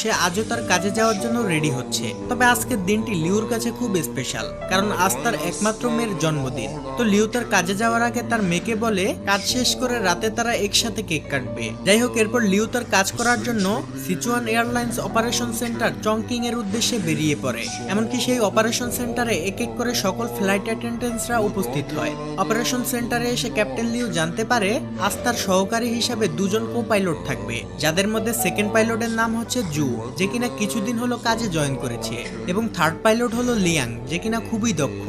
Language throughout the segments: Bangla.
সে আজও তার কাজে যাওয়ার জন্য রেডি হচ্ছে। তবে আজকের দিনটি লিউর কাছে খুব স্পেশাল, কারণ আজ তার একমাত্র মেয়ের জন্মদিন। তো লিউ তার কাজে যাওয়ার আগে তার মেয়েকে বলে কাজ শেষ করে রাতে তারা একসাথে কেক কাটবে। যাই হোক, এরপর লিউ তার কাজ করার জন্য Sichuan airlines operation centre Chongqing এর উদ্দেশ্যে বেরিয়ে পড়ে। এমনকি সেই অপারেশন সেন্টারে এক এক করে সকল ফ্লাইট অ্যাটেন্ডেন্টসরা উপস্থিত হয়। অপারেশন সেন্টারে এসে ক্যাপ্টেন লিউ জানতে পারে আজ তার সহকারী হিসাবে দুজন কো পাইলট থাকবে, যাদের মধ্যে সেকেন্ড পাইলটের নাম হচ্ছে জু, যে কিনা কিছুদিন হলো কাজে জয়েন করেছে, এবং থার্ড পাইলট হলো লিয়াং, যে কিনা খুবই দক্ষ।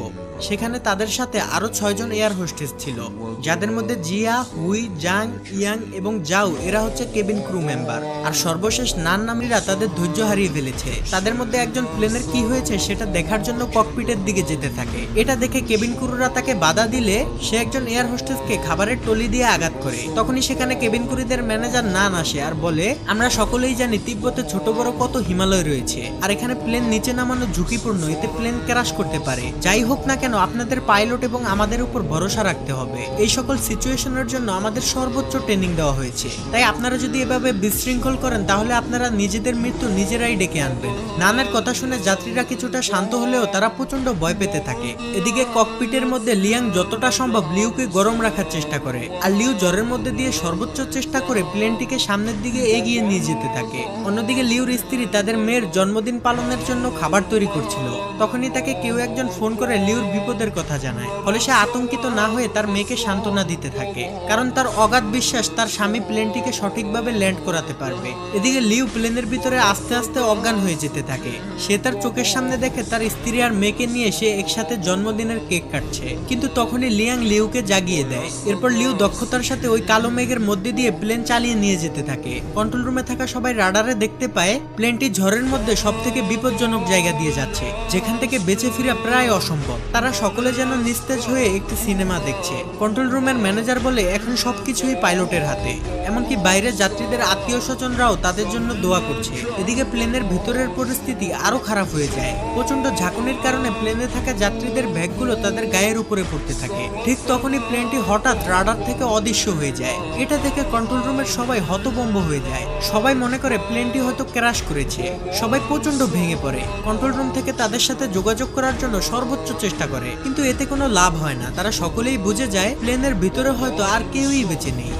সেখানে তাদের সাথে আরো 6 জন এয়ার হোস্টেস ছিল, যাদের মধ্যে জিয়া, হুই, জাং, ইয়াং এবং জাও এরা হচ্ছে কেবিন ক্রু মেম্বার। আর সর্বশেষ নান নামীরা তাদের ধৈর্য হারিয়ে ফেলেছে। তাদের মধ্যে একজন প্লেনের কি হয়েছে সেটা দেখার জন্য ককপিটের দিকে যেতে থাকে। এটা দেখে কেবিন ক্রুরা তাকে বাধা দিলে সে একজন এয়ার হোস্টেসকে খাবারের টলি দিয়ে আঘাত করে। তখনই সেখানে কেবিন ক্রুদের ম্যানেজার নান আসে আর বলে, আমরা সকলেই জানি তিব্বতে ছোট বড় কত হিমালয় রয়েছে, আর এখানে প্লেন নিচে নামানো ঝুঁকিপূর্ণ, এতে প্লেন ক্র্যাশ করতে পারে। যাই হোক না কেন, আপনাদের পাইলট এবং আমাদের উপর ভরসা রাখতে হবে। এই সকল সিচুয়েশনের জন্য আমাদের সর্বোচ্চ ট্রেনিং দেওয়া হয়েছে, তাই আপনারা যদি এভাবে বিশৃঙ্খল করেন তাহলে আপনারা নিজেদের মৃত্যু নিজেরাই ডেকে আনবেন। নানের কথা শুনে যাত্রীরা কিছুটা শান্ত হলেও তারা প্রচন্ড ভয় পেতে থাকে। এদিকে ককপিটের মধ্যে লিয়াং যতটা সম্ভব লিউকে গরম রাখার চেষ্টা করে, আর লিউ জ্বরের মধ্যে দিয়ে সর্বোচ্চ চেষ্টা করে প্লেনটিকে সামনের দিকে এগিয়ে নিয়ে যেতে থাকে। অন্যদিকে লিউর স্ত্রী তাদের মেয়ের জন্মদিন পালনের জন্য খাবার তৈরি করছিল। তখনই তাকে কেউ একজন ফোন করে লিউর বিপদের কথা জানায়। ফলে সে আতঙ্কিত না হয়ে তার মেয়েকে সান্ত্বনা দিতে থাকে, কারণ তার অগাধ বিশ্বাস তার স্বামী প্লেনটিকে সঠিকভাবে ল্যান্ড করাতে পারবে। এদিকে লিউ প্লেনের ভিতরে আস্তে আস্তে অজ্ঞান হয়ে যেতে থাকে। সে তার চোখের সামনে দেখে তার স্ত্রী আর মেয়েকে নিয়ে সে একসাথে জন্মদিনের কেক কাটছে, কিন্তু তখনই লিয়াং লিউকে জাগিয়ে দেয়। এরপর লিউ দক্ষতার সাথে ওই কালো মেঘের মধ্যে দিয়ে প্লেন চালিয়ে নিয়ে যেতে থাকে। কন্ট্রোল রুমে থাকা সবাই রাডারে দেখতে পায় প্লেনটি ঝড়ের মধ্যে সব থেকে বিপজ্জনক জায়গা দিয়ে যাচ্ছে, যেখান থেকে বেঁচে ফেরা প্রায় অসম্ভব। তারা সকলে যেন নিস্তেজ হয়ে একটি সিনেমা দেখছে। কন্ট্রোল রুমের ম্যানেজার বলে এখন সবকিছুই পাইলটের হাতে, এমনকি বাইরে যাত্রীদের আত্মীয় স্বজনরাও তাদের জন্য দোয়া করছে। এদিকে প্লেনের ভিতরের পরিস্থিতি আরো খারাপ হয়ে যায়। প্রচন্ড ঝাঁকুনির কারণে প্লেনে থাকা যাত্রীদের ব্যাগগুলো তাদের গায়ের উপরে পড়তে থাকে। ঠিক তখনই প্লেনটি হঠাৎ রাডার থেকে অদৃশ্য হয়ে যায়। এটা দেখে কন্ট্রোল রুমের সবাই হতভম্ব হয়ে যায়। সবাই মনে করে প্লেনটি হয়তো ক্র্যাশ করেছে। সবাই প্রচন্ড ভেঙে পড়ে। কন্ট্রোল রুম থেকে তাদের সাথে যোগাযোগ করার জন্য সর্বোচ্চ চেষ্টা করে, কিন্তু এতে কোনো লাভ হয় না। তারা সকলেই বুঝে যায় প্লেনের ভিতরে হয়তো আর কেউই বেঁচে নেই।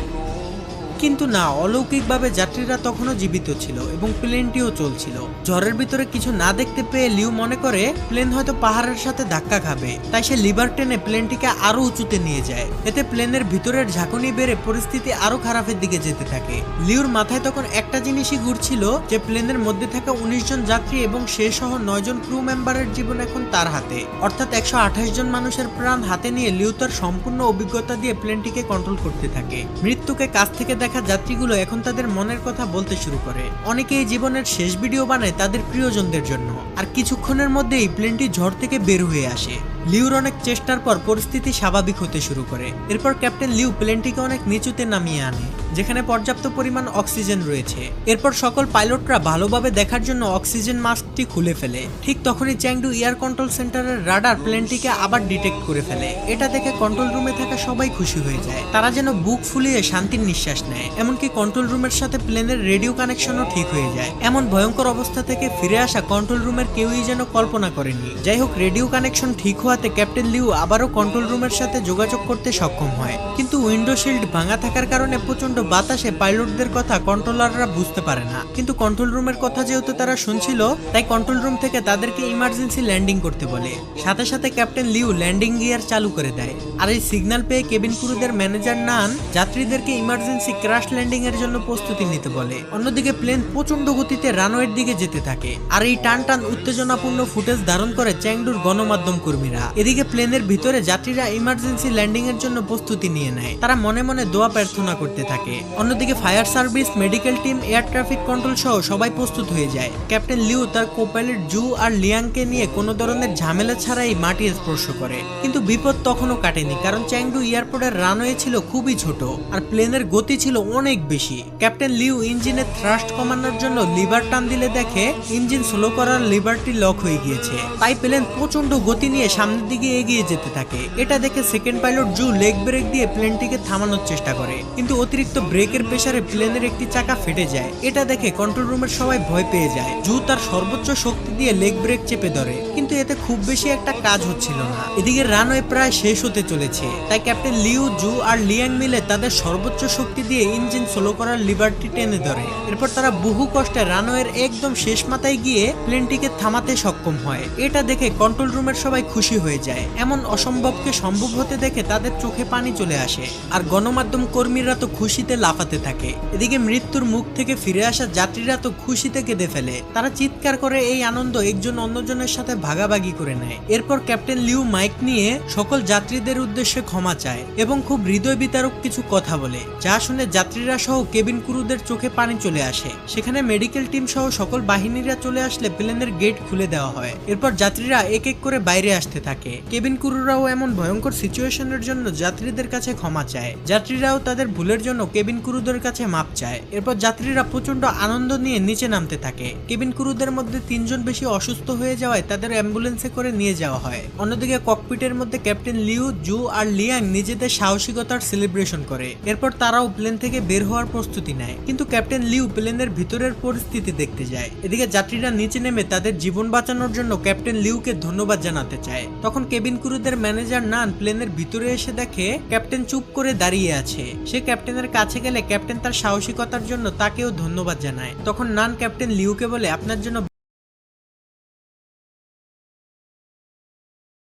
কিন্তু না, অলৌকিকভাবে যাত্রীরা তখনও জীবিত ছিল এবং প্লেনটিও চলছিল। ঝড়ের ভিতরে কিছু না দেখতে পেয়ে লিউ মনে করে প্লেন হয়তো পাহাড়ের সাথে ধাক্কা খাবে, তাই সে লিভার টেনে প্লেনটিকে আরো উঁচুতে নিয়ে যায়। এতে প্লেনের ভিতরের ঝাঁকুনি বেড়ে পরিস্থিতি আরো খারাপের দিকে যেতে থাকে। লিউর মাথায় তখন একটা জিনিসই ঘুরছিল যে প্লেনের মধ্যে থাকা 19 জন যাত্রী এবং সে সহ 9 জন ক্রু মেম্বারের জীবন এখন তার হাতে, অর্থাৎ 128 জন মানুষের প্রাণ হাতে নিয়ে লিউ তার সম্পূর্ণ অভিজ্ঞতা দিয়ে প্লেনটিকে কন্ট্রোল করতে থাকে। মৃত্যুকে কাছ থেকে দেখা যাত্রীগুলো এখন তাদের মনের কথা বলতে শুরু করে। অনেকেই জীবনের শেষ ভিডিও বানায় তাদের প্রিয়জনদের জন্য। আর কিছুক্ষণের মধ্যেই প্লেনটি ঝড় থেকে বের হয়ে আসে। লিউর অনেক চেষ্টার পর পরিস্থিতি স্বাভাবিক হতে শুরু করে। এরপর ক্যাপ্টেন লিউ প্লেনটিকে অনেক নিচুতে নামিয়ে আনে, যেখানে পর্যাপ্ত পরিমাণ অক্সিজেন রয়েছে। এরপর সকল পাইলটরা ভালোভাবে দেখার জন্য অক্সিজেন মাস্কটি খুলে ফেলে। ঠিক তখনই চ্যাংডু এয়ার কন্ট্রোল সেন্টারের রাডার প্লেনটিকে আবার ডিটেক্ট করে ফেলে। এটা দেখে কন্ট্রোল রুমে থাকা সবাই খুশি হয়ে যায়। তারা যেন বুক ফুলিয়ে শান্তির নিঃশ্বাস নেয়। এমনকি কন্ট্রোল রুমের সাথে প্লেনের রেডিও কানেকশনও ঠিক হয়ে যায়। এমন ভয়ঙ্কর অবস্থা থেকে ফিরে আসা কন্ট্রোল রুমের কেউই যেন কল্পনা করেনি। যাই হোক, রেডিও কানেকশন ঠিক হওয়াতে ক্যাপ্টেন লিউ আবারও কন্ট্রোল রুমের সাথে যোগাযোগ করতে সক্ষম হয়, কিন্তু উইন্ডো শিল্ড ভাঙা থাকার কারণে প্রচন্ড বাতাসে পাইলটদের কথা কন্ট্রোলাররা বুঝতে পারে না। কিন্তু কন্ট্রোল রুমের কথা যেহেতু তারা শুনছিল, তাই কন্ট্রোল রুম থেকে তাদেরকে ইমার্জেন্সি ল্যান্ডিং করতে বলে। সাথে সাথে ক্যাপ্টেন লিউ ল্যান্ডিং গিয়ার চালু করে দেয়। আর এই সিগন্যাল পেয়ে কেবিন ক্রুদের ম্যানেজার নান যাত্রীদেরকে ইমার্জেন্সি ক্র্যাশ ল্যান্ডিং এর জন্য প্রস্তুতি নিতে বলে। অন্যদিকে প্লেন প্রচন্ড গতিতে রানওয়ের দিকে যেতে থাকে। আর এই টান টান উত্তেজনাপূর্ণ ফুটেজ ধারণ করে চ্যাংডুর গণমাধ্যম কর্মীরা। এদিকে প্লেনের ভিতরে যাত্রীরা ইমার্জেন্সি ল্যান্ডিং এর জন্য প্রস্তুতি নিয়ে নেয়। তারা মনে মনে দোয়া প্রার্থনা করতে থাকে। অন্যদিকে fire service, medical team, air traffic control সহ সবাই প্রস্তুত হয়ে যায়। ক্যাপ্টেন লিউ তার কোপাইলট জু আর লিয়াংকে নিয়ে কোনো ধরনের ঝামেলা ছাড়াই মাটি স্পর্শ করে। কিন্তু বিপদ তখনও কাটেনি, কারণ চ্যাংডু এয়ারপোর্টের রানওয়ে ছিল খুবই ছোট আর প্লেনের গতি ছিল অনেক বেশি। ক্যাপ্টেন লিউ ইঞ্জিনের থ্রাস্ট কমানোর জন্য লিভার টান দিলে দেখে ইঞ্জিন স্লো করার লিভারটি লক হয়ে গিয়েছে। তাই প্লেন প্রচন্ড গতি নিয়ে সামনে সামনের দিকে এগিয়ে যেতে থাকে। এটা দেখে সেকেন্ড পাইলট জু লেগ ব্রেক দিয়ে প্লেনটিকে থামানোর চেষ্টা করে, কিন্তু অতিরিক্ত ব্রেকের প্রেসারে প্লেনের একটি চাকা ফেটে যায়। এটা দেখে কন্ট্রোল রুমের সবাই ভয় পেয়ে যায়। জু তার সর্বোচ্চ শক্তি দিয়ে লেগ ব্রেক চেপে ধরে, কিন্তু এতে খুব বেশি একটা কাজ হচ্ছিল না। এদিকে রানওয়ে প্রায় শেষ হতে চলেছে, তাই ক্যাপ্টেন লিউ, জু আর লিয়াং মিলে তাদের সর্বোচ্চ শক্তি দিয়ে ইঞ্জিন স্লো করার লিভারটি টেনে ধরে। এরপর তারা বহু কষ্টে রানওয়ের একদম শেষ মাথায় গিয়ে প্লেনটিকে থামাতে সক্ষম হয়। এটা দেখে কন্ট্রোল রুমের সবাই খুশি হয়ে যায়। এমন অসম্ভবকে সম্ভব হতে দেখে তাদের চোখে পানি চলে আসে, আর গণমাধ্যম কর্মীরা তো খুশিতে লাফাতে থাকে। এদিকে মৃত্যুর মুখ থেকে ফিরে আসা যাত্রীরা তো খুশিতে কেঁদে ফেলে। তারা চিৎকার করে এই আনন্দ একজন অন্যজনের সাথে ভাগাভাগি করে নেয়। এরপর ক্যাপ্টেন লিউ মাইক নিয়ে সকল যাত্রীদের উদ্দেশ্যে ক্ষমা চায় এবং খুব হৃদয় বিতারক কিছু কথা বলে, যা শুনে যাত্রীরা সহ কেবিন ক্রুদের চোখে পানি চলে আসে। সেখানে মেডিকেল টিম সহ সকল বাহিনীরা চলে আসলে প্লেনের গেট খুলে দেওয়া হয়। এরপর যাত্রীরা এক এক করে বাইরে আসতে থাকে। কেবিন ক্রুরাও এমন ভয়ঙ্কর সিচুয়েশনের জন্য যাত্রীদের কাছে ক্ষমা চায়। যাত্রীরাও তাদের ভুলের জন্য কেবিন ক্রুদের কাছে মাপ চায়। এরপর যাত্রীরা প্রচন্ড আনন্দ নিয়ে নিচে নামতে থাকে। কেবিন ক্রুদের মধ্যে 3 জন বেশি অসুস্থ হয়ে যাওয়ায় তাদের অ্যাম্বুলেন্সে করে নিয়ে যাওয়া হয়। অন্যদিকে ককপিটের মধ্যে ক্যাপ্টেন লিউ, জু আর লিয়াং নিজেদের সাহসিকতার সেলিব্রেশন করে। এরপর তারাও প্লেন থেকে বের হওয়ার প্রস্তুতি নেয়, কিন্তু ক্যাপ্টেন লিউ প্লেনের ভিতরের পরিস্থিতি দেখতে যায়। এদিকে যাত্রীরা নিচে নেমে তাদের জীবন বাঁচানোর জন্য ক্যাপ্টেন লিউকে ধন্যবাদ জানাতে চায়। তখন কেবিন ক্রুদের ম্যানেজার নান প্লেনের ভিতরে এসে দেখে ক্যাপ্টেন চুপ করে দাঁড়িয়ে আছে। সে ক্যাপ্টেনের কাছে গেলে ক্যাপ্টেন তার সাহসিকতার জন্য তাকেও ধন্যবাদ জানায়। তখন নান ক্যাপ্টেন লিউকে বলে, আপনার জন্য